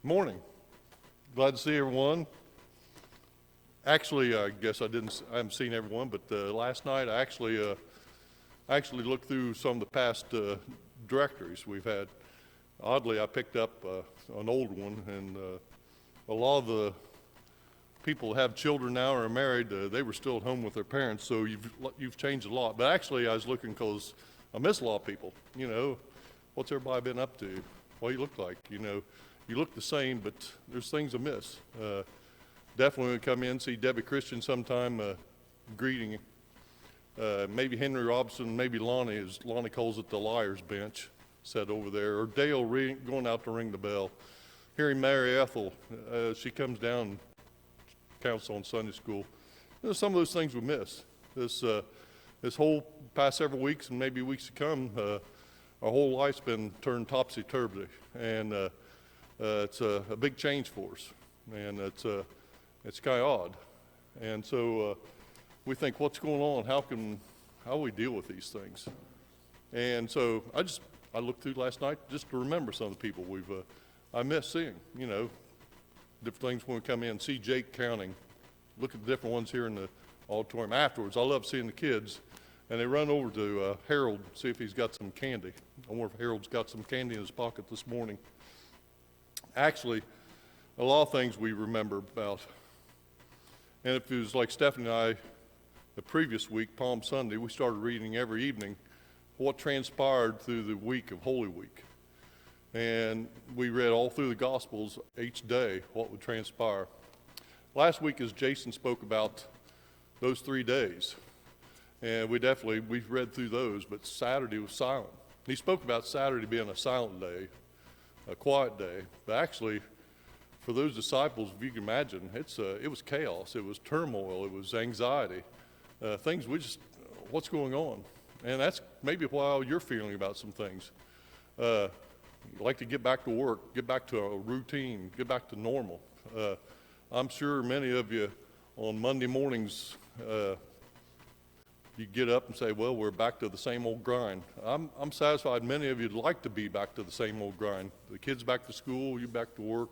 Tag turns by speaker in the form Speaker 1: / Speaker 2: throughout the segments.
Speaker 1: Morning. Glad to see everyone. Actually, I guess I haven't seen everyone, but last night I actually looked through some of the past directories we've had. Oddly, I picked up an old one, and a lot of the people who have children now or are married, they were still at home with their parents, so you've changed a lot. But actually, I was looking because I miss a lot of people. What's everybody been up to? What do you look like? You look the same, but there's things amiss. Definitely when we come in, see Debbie Christian sometime, greeting. Maybe Henry Robinson, maybe Lonnie, as Lonnie calls it, the liar's bench, sat over there. Or Dale going out to ring the bell. Hearing Mary Ethel, she comes down and counts on Sunday school. Some of those things we miss. This whole past several weeks and maybe weeks to come, our whole life's been turned topsy-turvy. And it's a big change for us, and it's kind of odd. And so we think, what's going on? How do we deal with these things? And so I looked through last night just to remember some of the people I miss seeing. Different things when we come in, see Jake counting, look at the different ones here in the auditorium. Afterwards, I love seeing the kids, and they run over to Harold, see if he's got some candy. I wonder if Harold's got some candy in his pocket this morning. Actually, a lot of things we remember about. And if it was like Stephanie and I, the previous week, Palm Sunday, we started reading every evening what transpired through the week of Holy Week. And we read all through the Gospels each day what would transpire. Last week, as Jason spoke about those 3 days, and we've read through those, but Saturday was silent. He spoke about Saturday being a silent day, a quiet day, but actually, for those disciples, if you can imagine, it was chaos, it was turmoil, it was anxiety, things what's going on? And that's maybe why you're feeling about some things. You like to get back to work, get back to a routine, get back to normal. I'm sure many of you on Monday mornings, you get up and say, well, we're back to the same old grind. I'm satisfied many of you'd like to be back to the same old grind. The kids back to school, you back to work,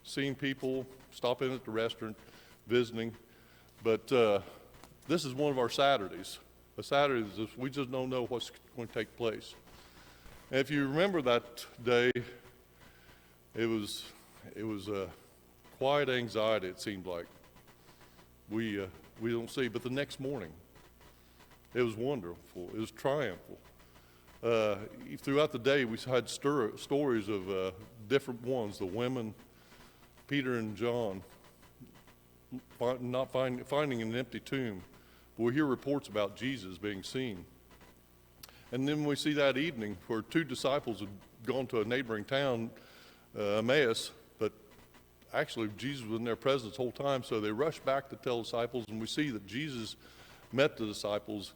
Speaker 1: seeing people, stopping at the restaurant, visiting. But this is one of our Saturdays. The Saturdays, we just don't know what's going to take place. And if you remember that day, it was a quiet anxiety, it seemed like. We don't see, but the next morning, it was wonderful. It was triumphal. Throughout the day, we had stories of different ones. The women, Peter and John, not finding an empty tomb. We hear reports about Jesus being seen. And then we see that evening where 2 disciples had gone to a neighboring town, Emmaus, but actually Jesus was in their presence the whole time, so they rushed back to tell disciples, and we see that Jesus met the disciples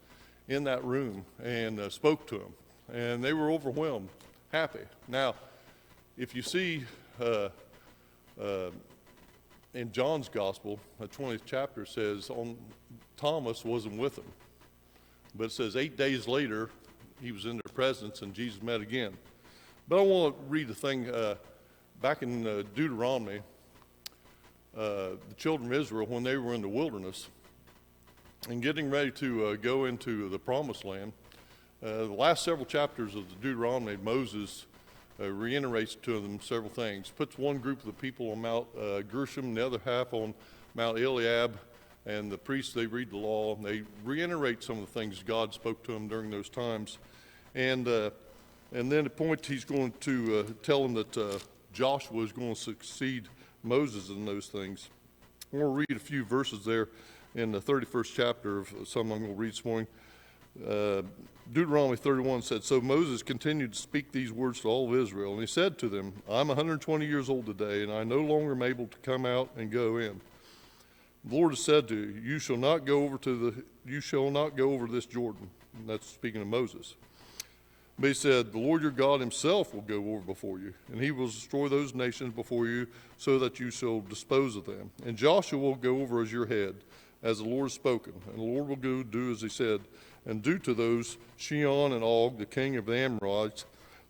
Speaker 1: in that room and spoke to them. And they were overwhelmed, happy. Now, if you see in John's Gospel, the 20th chapter says Thomas wasn't with them. But it says 8 days later, he was in their presence and Jesus met again. But I want to read a thing back in Deuteronomy. The children of Israel, when they were in the wilderness, and getting ready to go into the promised land, the last several chapters of the Deuteronomy, Moses reiterates to them several things. Puts one group of the people on Mount Gershom, the other half on Mount Eliab, and the priests, they read the law, and they reiterate some of the things God spoke to them during those times. And then the point he's going to tell them that Joshua is going to succeed Moses in those things. I want to read a few verses there in the 31st chapter of some I'm going to read this morning. Deuteronomy 31 said, so Moses continued to speak these words to all of Israel, and he said to them, I'm 120 years old today, and I no longer am able to come out and go in. The Lord has said to you, you shall not go over this Jordan. And that's speaking of Moses. But he said, the Lord your God himself will go over before you, and he will destroy those nations before you, so that you shall dispose of them. And Joshua will go over as your head, as the Lord has spoken. And the Lord will go do as he said, and do to those Sihon and Og, the king of the Amorites,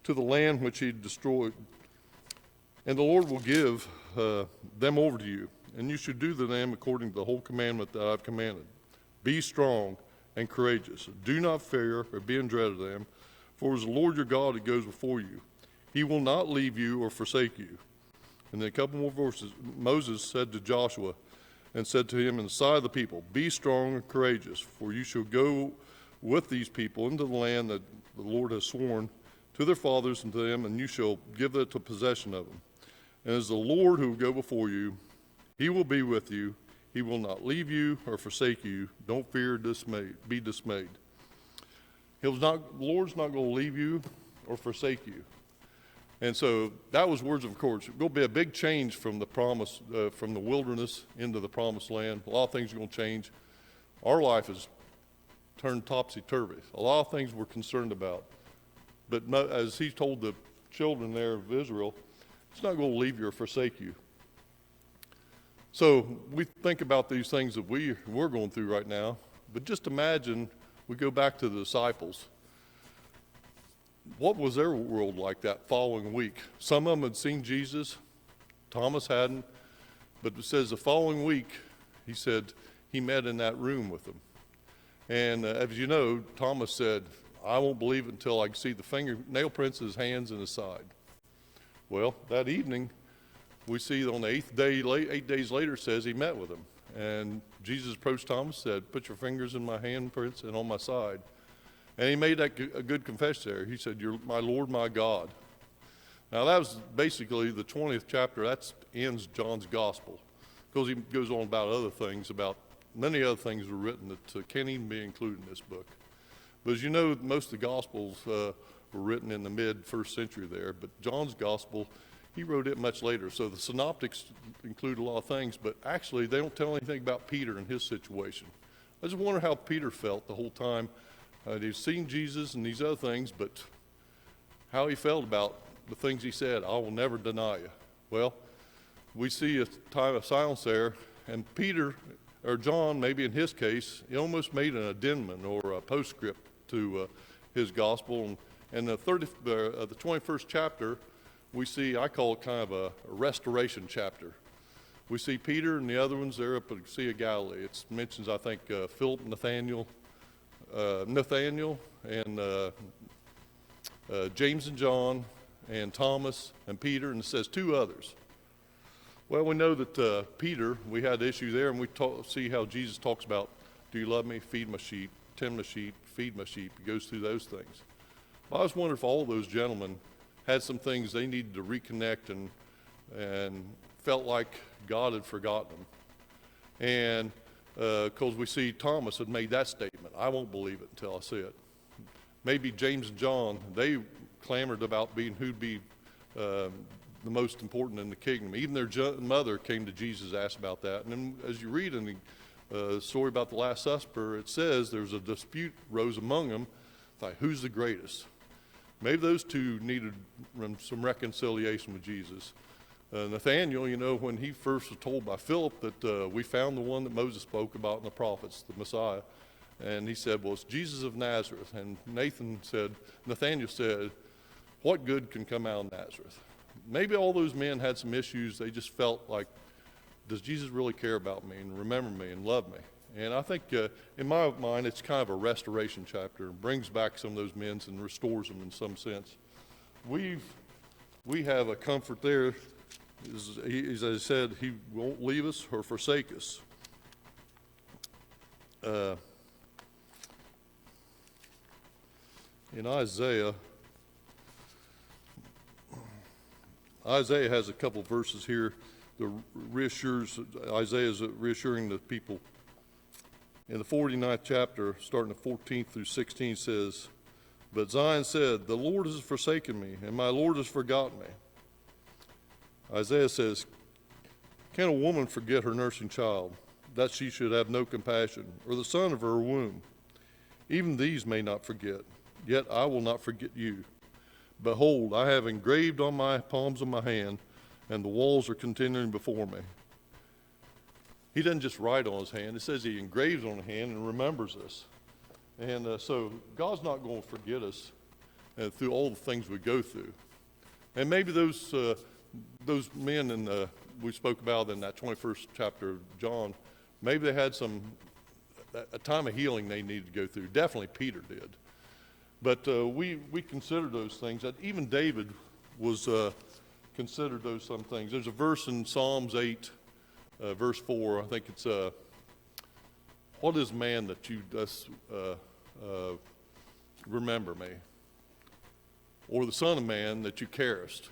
Speaker 1: to the land which he destroyed, And the Lord will give them over to you, and you should do to them according to the whole commandment that I've commanded. Be strong and courageous. Do not fear or be in dread of them, for it is the Lord your God who goes before you. He will not leave you or forsake you. And then a couple more verses. Moses said to Joshua and said to him in the sight of the people, be strong and courageous, for you shall go with these people into the land that the Lord has sworn to their fathers and to them, and you shall give it to possession of them. And as the Lord who will go before you, he will be with you. He will not leave you or forsake you. Don't fear, be dismayed. The Lord's not going to leave you or forsake you. And so that was words of encouragement. It's going to be a big change from the promise, from the wilderness into the promised land. A lot of things are going to change. Our life has turned topsy-turvy. A lot of things we're concerned about. But as he told the children there of Israel, it's not going to leave you or forsake you. So we think about these things that we're going through right now. But just imagine we go back to the disciples. What was their world like that following week? Some of them had seen Jesus. Thomas hadn't. But it says the following week, he said he met in that room with them. And as you know, Thomas said, I won't believe it until I see the nail prints in his hands and his side. Well, that evening, we see on the 8 days later, says he met with them. And Jesus approached Thomas, said, put your fingers in my handprints and on my side. And he made that a good confession there. He said, you're my Lord, my God. Now that was basically the 20th chapter. That ends John's gospel. Because he goes on about other things, about many other things were written that can't even be included in this book. But as you know, most of the gospels were written in the mid-1st century there. But John's gospel, he wrote it much later. So the synoptics include a lot of things, but actually they don't tell anything about Peter and his situation. I just wonder how Peter felt the whole time. He'd seen Jesus and these other things, but how he felt about the things he said, I will never deny you. Well, we see a time of silence there, and Peter, or John, maybe in his case, he almost made an addendum or a postscript to his gospel. And the 21st chapter, we see, I call it kind of a restoration chapter. We see Peter and the other ones there up at the Sea of Galilee. It mentions, I think, Philip, Nathaniel, and James and John, and Thomas and Peter, and it says 2 others. Well, we know that Peter, we had the issue there, and we see how Jesus talks about, do you love me? Feed my sheep, tend my sheep, feed my sheep. He goes through those things. Well, I was wondering if all those gentlemen had some things they needed to reconnect and felt like God had forgotten them. And because we see Thomas had made that statement, I won't believe it until I see it. Maybe James and John, they clamored about who'd be the most important in the kingdom. Even their mother came to Jesus, asked about that. And then as you read in the story about the Last Supper, it says there's a dispute rose among them, like who's the greatest? Maybe those two needed some reconciliation with Jesus. Nathaniel, you know, when he first was told by Philip that we found the one that Moses spoke about in the prophets, the Messiah, and he said, well, it's Jesus of Nazareth. And Nathaniel said, what good can come out of Nazareth? Maybe all those men had some issues. They just felt like, does Jesus really care about me and remember me and love me? And I think in my mind, it's kind of a restoration chapter and brings back some of those men and restores them in some sense. We have a comfort there. As I said, he won't leave us or forsake us. In Isaiah has a couple verses here that Isaiah is reassuring the people. In the 49th chapter, starting at 14th through 16, says, but Zion said, the Lord has forsaken me, and my Lord has forgotten me. Isaiah says, can a woman forget her nursing child, that she should have no compassion, or the son of her womb? Even these may not forget, yet I will not forget you. Behold, I have engraved on my palms of my hand, and the walls are continuing before me. He doesn't just write on his hand. It says he engraves on the hand and remembers us. And so God's not going to forget us through all the things we go through. And maybe those those men we spoke about in that 21st chapter of John, maybe they had a time of healing they needed to go through. Definitely Peter did. But we consider those things. That even David was considered those some things. There's a verse in Psalms 8, verse 4. I think it's, what is man that you dost remember me? Or the son of man that you carest?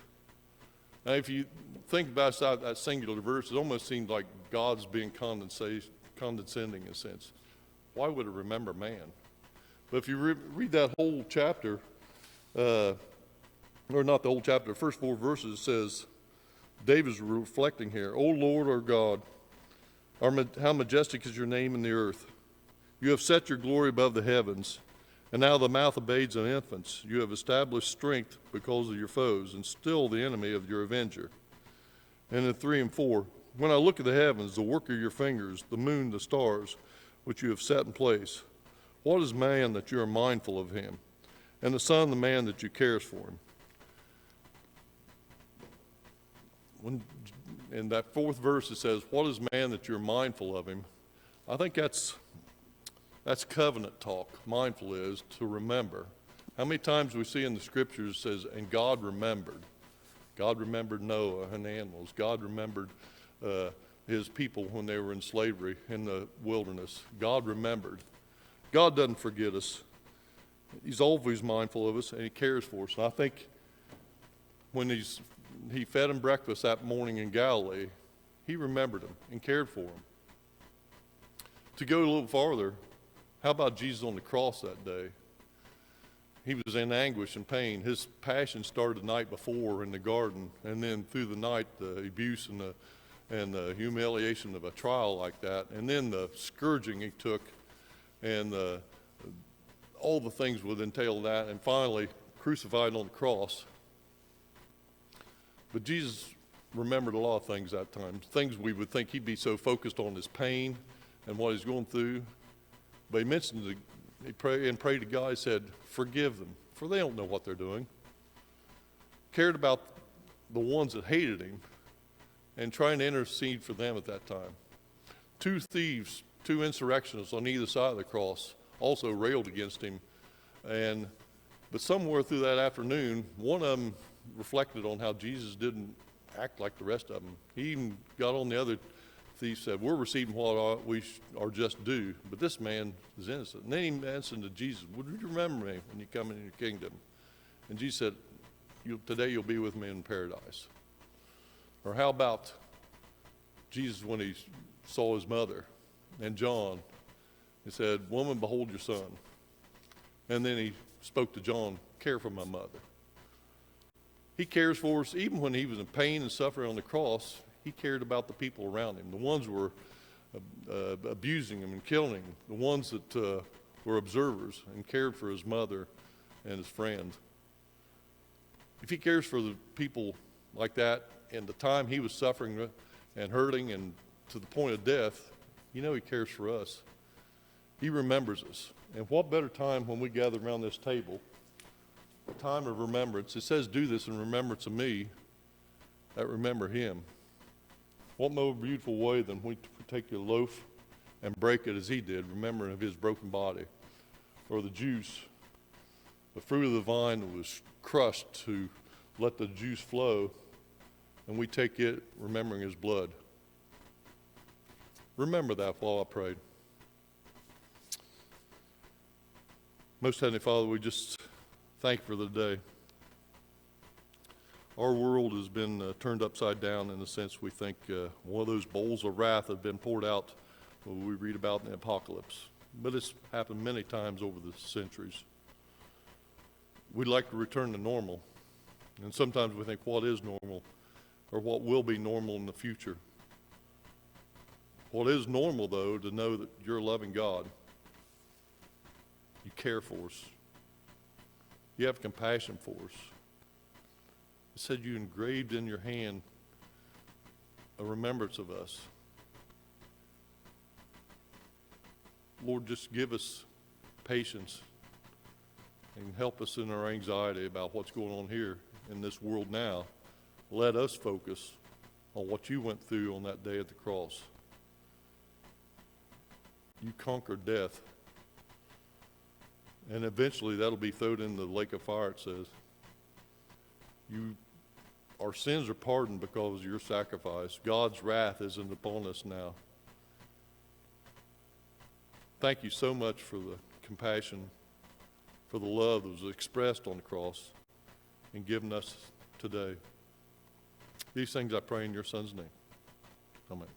Speaker 1: Now, if you think about that singular verse, it almost seems like God's being condescending in a sense. Why would it remember man? But if you read that whole chapter, or not the whole chapter, the first 4 verses, it says, David's reflecting here, O Lord our God, how majestic is your name in the earth. You have set your glory above the heavens, and now the mouth of babes and infants. You have established strength because of your foes, and still the enemy of your avenger. And in 3 and 4, when I look at the heavens, the work of your fingers, the moon, the stars, which you have set in place, what is man that you are mindful of him, and the son of the man that you cares for him? In that 4th verse it says, what is man that you're mindful of him? I think that's covenant talk. Mindful is to remember. How many times we see in the scriptures it says, and God remembered. God remembered Noah and animals. God remembered his people when they were in slavery in the wilderness. God remembered. God doesn't forget us. He's always mindful of us, and he cares for us. And I think when he fed him breakfast that morning in Galilee, he remembered him and cared for him. To go a little farther, how about Jesus on the cross that day? He was in anguish and pain. His passion started the night before in the garden, and then through the night, the abuse and the humiliation of a trial like that, and then the scourging he took, and all the things would entail that, and finally crucified on the cross. But Jesus remembered a lot of things that time, things we would think he'd be so focused on his pain and what he's going through. But he mentioned, he prayed to God, he said, forgive them, for they don't know what they're doing. Cared about the ones that hated him and trying to intercede for them at that time. 2 thieves, 2 insurrectionists on either side of the cross also railed against him. But somewhere through that afternoon, one of them reflected on how Jesus didn't act like the rest of them. He even got on the other thief, said, we're receiving what we are just due, but this man is innocent. And then he answered to Jesus, would you remember me when you come into your kingdom? And Jesus said, today you'll be with me in paradise. Or how about Jesus when he saw his mother and John? He said, woman, behold your son. And then he spoke to John, care for my mother. He cares for us even when he was in pain and suffering on the cross. He cared about the people around him, the ones who were abusing him and killing him, the ones that were observers, and cared for his mother and his friend. If he cares for the people like that in the time he was suffering and hurting and to the point of death, he cares for us. He remembers us. And what better time when we gather around this table, a time of remembrance. It says, do this in remembrance of me, that remember him. What more beautiful way than we take a loaf and break it as he did, remembering of his broken body. Or the juice, the fruit of the vine that was crushed to let the juice flow, and we take it remembering his blood. Remember that while I prayed. Most Heavenly Father, we just thank you for the day. Our world has been turned upside down in the sense we think one of those bowls of wrath have been poured out, what we read about in the apocalypse. But it's happened many times over the centuries. We'd like to return to normal. And sometimes we think what is normal or what will be normal in the future. What is normal, though, to know that you're a loving God. You care for us. You have compassion for us. It said you engraved in your hand a remembrance of us. Lord, just give us patience and help us in our anxiety about what's going on here in this world now, let us focus on what you went through on that day at the cross. You conquered death. And eventually that'll be thrown in the lake of fire, it says. Our sins are pardoned because of your sacrifice. God's wrath isn't upon us now. Thank you so much for the compassion, for the love that was expressed on the cross and given us today. These things I pray in your Son's name. Amen.